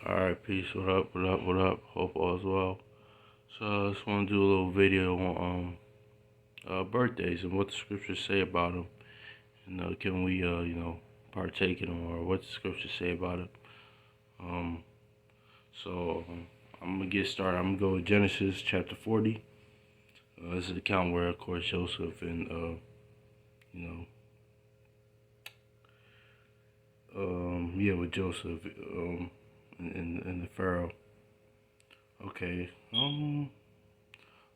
Alright, peace. What up, what up, what up? Hope all is well. So I just want to do a little video on birthdays and what the scriptures say about them. And can we, partake in them, or what the scriptures say about it. Um, so I'm going to get started. I'm going to go with Genesis chapter 40. This is the account where, of course, Joseph and, with Joseph and the Pharaoh. Okay.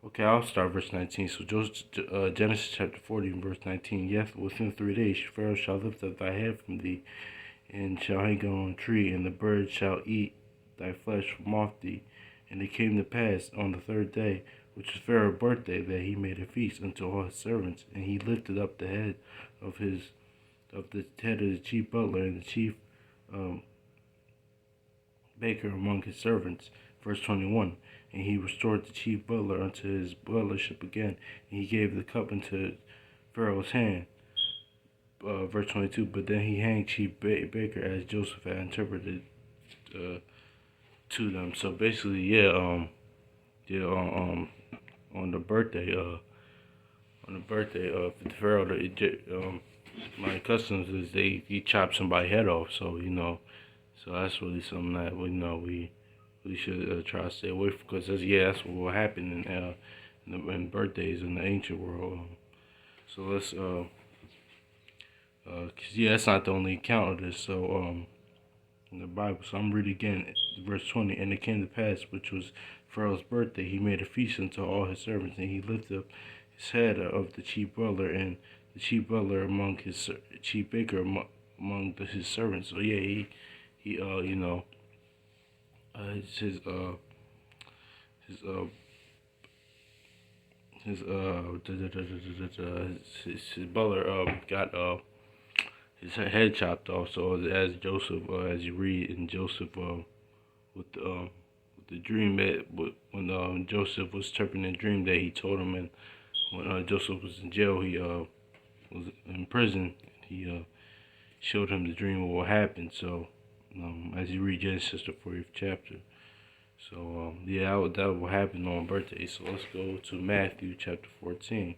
Okay, I'll start verse 19. So Genesis chapter 40 and verse 19. Yes, within 3 days Pharaoh shall lift up thy head from thee, and shall hang on a tree, and the birds shall eat thy flesh from off thee. And it came to pass on the 3rd day, which was Pharaoh's birthday, that he made a feast unto all his servants, and he lifted up the head of the chief butler and the chief baker among his servants. Verse 21. And he restored the chief butler unto his butlership again, and he gave the cup into Pharaoh's hand. Verse 22. But then he hanged chief baker as Joseph had interpreted to them. So basically, on the birthday, of the Pharaoh, my customs is he chopped somebody's head off. So so that's really something that we should try to stay away from, because that's what will happen in birthdays in the ancient world. So let's that's not the only account of this. So in the Bible, so I'm reading again, verse 20. And it came to pass, which was Pharaoh's birthday, he made a feast unto all his servants, and he lifted up his head of the chief butler, and the chief butler among his chief baker among his servants. So he his his uh his his butler got his head chopped off. So as Joseph, as you read in Joseph, with the dream that when Joseph was interpreting the dream that he told him, and when Joseph was in jail, he was in prison. He showed him the dream of what happened. So as you read Genesis the 40th chapter. So that will happen on birthday. So let's go to Matthew chapter 14.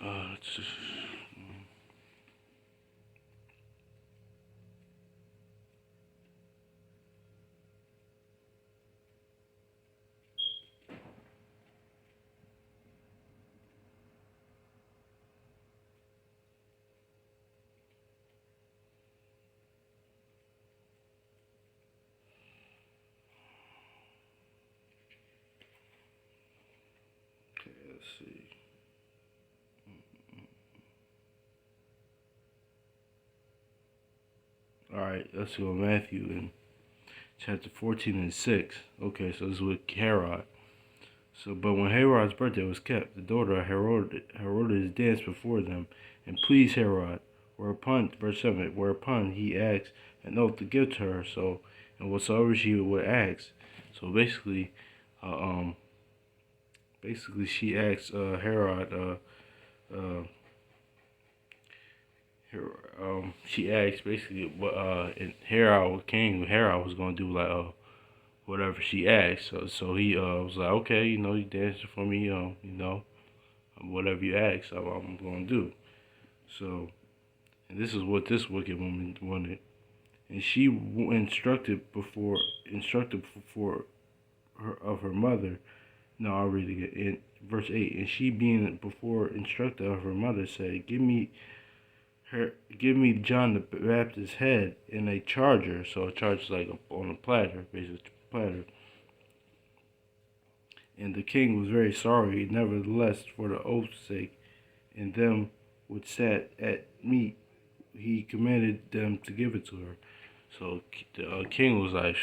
Let's see. All right, let's go Matthew in chapter 14 and 6. Okay, so this is with Herod. So, but when Herod's birthday was kept, the daughter of Herodias danced before them, and pleased Herod. Whereupon, verse 7, whereupon he asked an oath to give to her. So, and whatsoever she would ask. So basically she asked Herod. She asked basically what and Herod was gonna do, like whatever she asked. So he was like, okay, you dancing for me, whatever you ask, I'm gonna do. So, and this is what this wicked woman wanted, and she instructed before her of her mother. No, I'll read it in verse 8. And she, being before instructed of her mother, said, Give me John the Baptist's head in a charger. So a charger is like on a platter, basically platter. And the king was very sorry, nevertheless, for the oath's sake, and them which sat at meat, he commanded them to give it to her. So the king was like,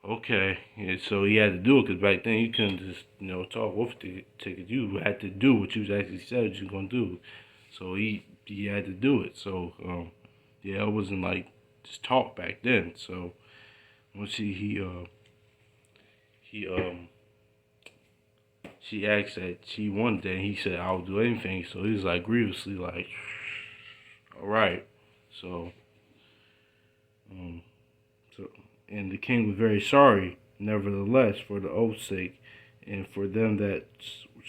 okay. And so he had to do it, because back then you couldn't just, talk with the ticket. You had to do what you actually said you were going to do. So he had to do it. So, it wasn't like just talk back then. So once he she asked that she wanted that, and he said, "I'll do anything." So he was like grievously like, "All right." So, um, so, and the king was very sorry, nevertheless, for the oath's sake, and for them that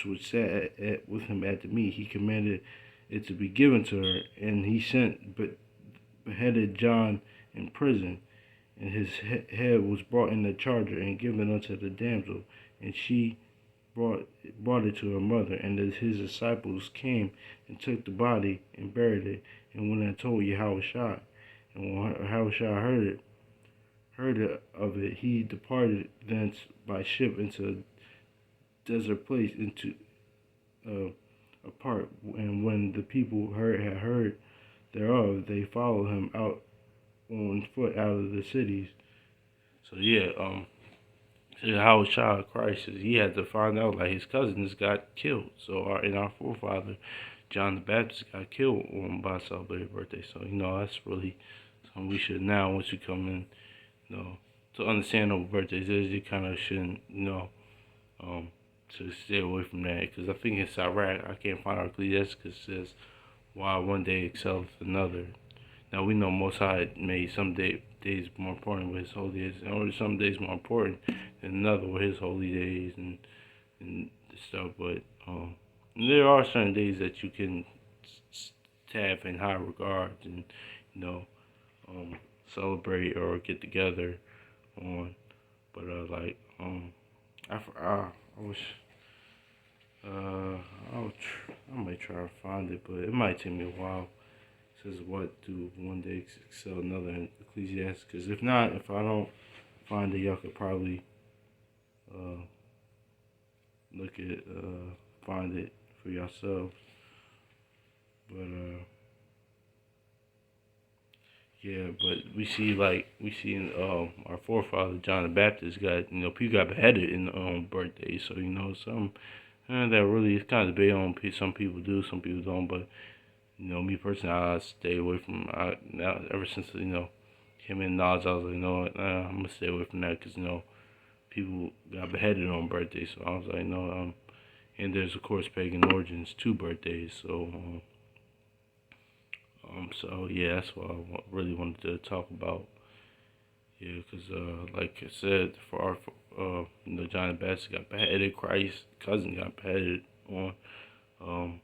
which sat with him at the meat. He commanded it to be given to her, and he sent but beheaded John in prison, and his head was brought in the charger and given unto the damsel, and she brought it to her mother. And as his disciples came and took the body and buried it, and when I told Yahushua, and when Yahushua heard of it, he departed thence by ship into a desert place, into apart. And when the people had heard thereof, they followed him out on foot out of the cities. So yeah, Yahushua Christ, he had to find out like his cousins got killed. So our forefather John the Baptist got killed by celebrating birthday. So that's really something we should now, once you come in, to understand what birthdays is, you kind of shouldn't to stay away from that, because I think in Iraq, I can't find our Ecclesiasticus says why one day excels another. Now we know Most High made some days more important with His holy days, or some days more important than another with His holy days and stuff. But there are certain days that you can have in high regards and you know celebrate or get together on. But I wish I might try to find it, but it might take me a while. It says what do one day excel another in Ecclesiasticus. If not, if I don't find it, y'all could probably uh, look at find it for yourselves. But yeah, but we see in our forefather John the Baptist got people got beheaded in birthdays. So some that really is kind of debate on. Some people do, some people don't. But me personally, I stay away from. Now ever since came in knowledge, I was like, I'm gonna stay away from that because people got beheaded on birthdays. So I was like, no. And there's of course pagan origins to birthdays. So yeah, that's what I really wanted to talk about. Yeah, because like I said, for our John the Baptist got beheaded. Christ's cousin got beheaded on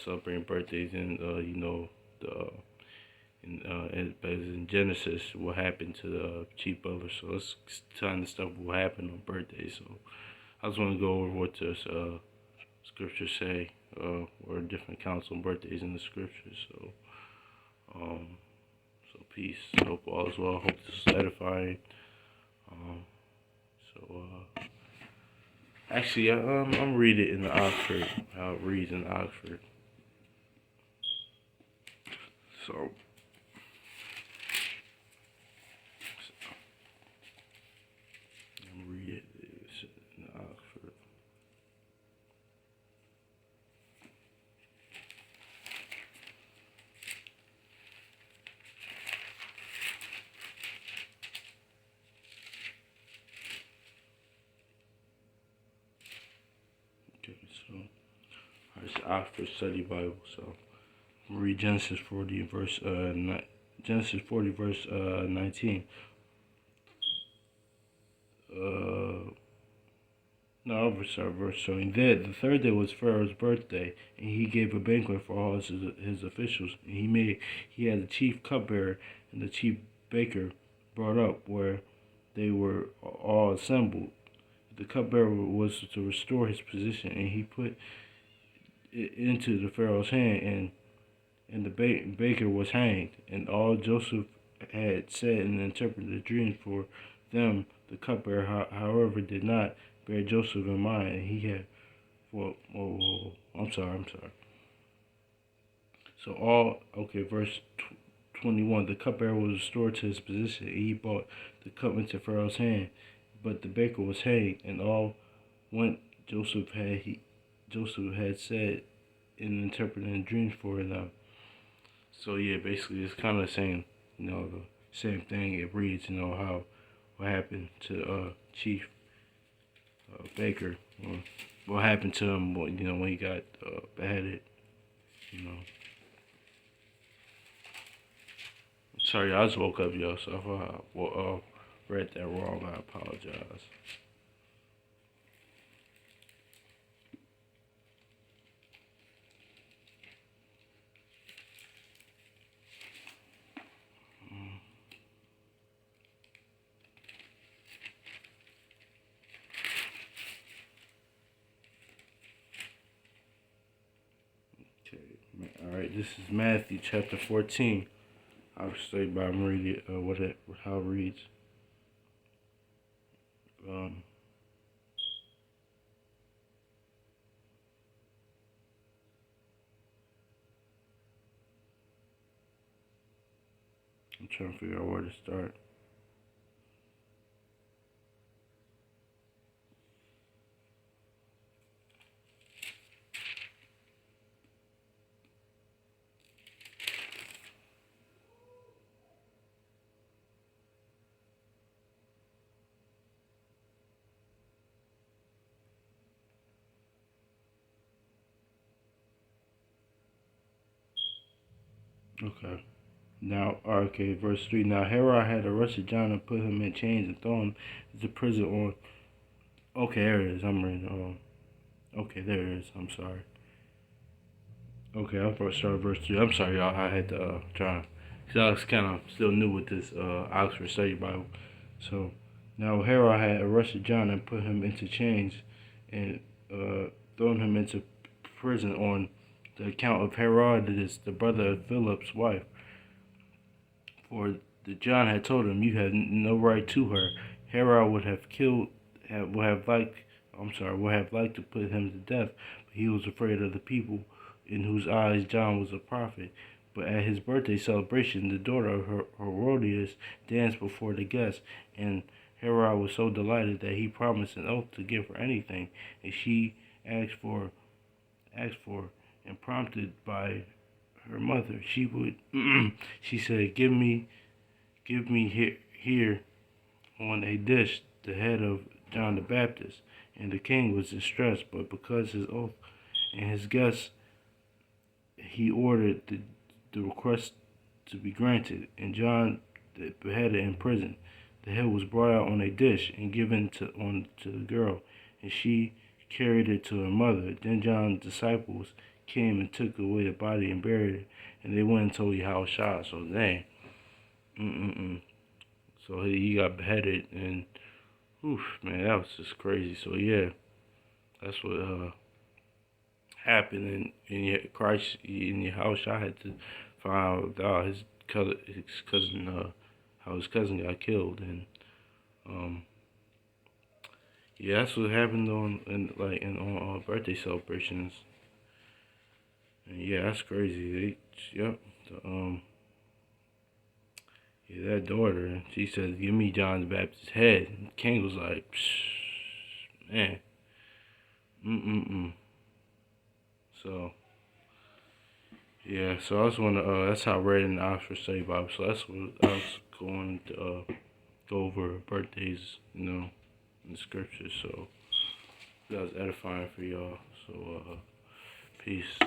celebrating birthdays, and the in Genesis what happened to the chief butler. So let's kind of stuff what happened on birthdays. So I just want to go over what the scriptures say, or different accounts on birthdays in the scriptures. So peace. Hope all is well. Hope this is edifying. Um, actually, I'm reading it in the Oxford. How it reads in Oxford. So I'm reading it in Oxford. Okay, so it's Oxford Study Bible. So I'm read Genesis 40 verse 19. No, verse 20. Then the third day was Pharaoh's birthday, and he gave a banquet for all his officials. And he had the chief cupbearer and the chief baker brought up where they were all assembled. The cupbearer was to restore his position, and he put it into the Pharaoh's hand, and the baker was hanged. And all Joseph had said and interpreted the dreams for them, the cupbearer, however, did not bear Joseph in mind, and he had. I'm sorry. Verse 21. The cupbearer was restored to his position, and he brought the cup into Pharaoh's hand, but the baker was hanged, and all went Joseph had said in interpreting dreams for them. So yeah, basically it's kind of saying, the same thing. It reads, how what happened to chief Baker. What happened to him? When he got beheaded. You know. Sorry, I just woke up, yo. So if I read that wrong, I apologize. Okay. All right. This is Matthew chapter 14. I'll stay by and read it. How it reads. Um, I'm trying to figure out where to start. Okay. Now, okay, verse 3. Now, Herod had arrested John and put him in chains and thrown him into prison on. Okay, there it is. I'm reading. Okay, there it is. I'm sorry. Okay, I'll start verse 3. I'm sorry, y'all. I had to try. Cause I was kind of still new with this Oxford Study Bible. So, now Herod had arrested John and put him into chains and thrown him into prison on the account of Herodias, the brother of Philip's wife. For the John had told him, "You have no right to her." Herod would have liked to put him to death, but he was afraid of the people, in whose eyes John was a prophet. But at his birthday celebration, the daughter of Herodias danced before the guests, and Herod was so delighted that he promised an oath to give her anything, and she asked for, and prompted by her mother, she said, give me here on a dish the head of John the Baptist. And the king was distressed, but because his oath and his guests, he ordered the request to be granted. And John, beheaded in prison, the head was brought out on a dish and given to the girl, and she carried it to her mother. Then John's disciples came and took away the body and buried it, and they went and told Yahushua. So dang, so he got beheaded, and oof, man, that was just crazy. So yeah, that's what happened in Christ in Yahushua had to find out his cousin, how his cousin got killed, and um. Yeah, that's what happened on birthday celebrations. And yeah, that's crazy. Yep. The, yeah, that daughter, she said, "Give me John the Baptist's head." And the king was like, psh, man, mm. So yeah, so I was want to. That's how I read in the Oxford Study Bible. So that's what I was going to go over birthdays, in the scriptures. So that was edifying for y'all. So peace.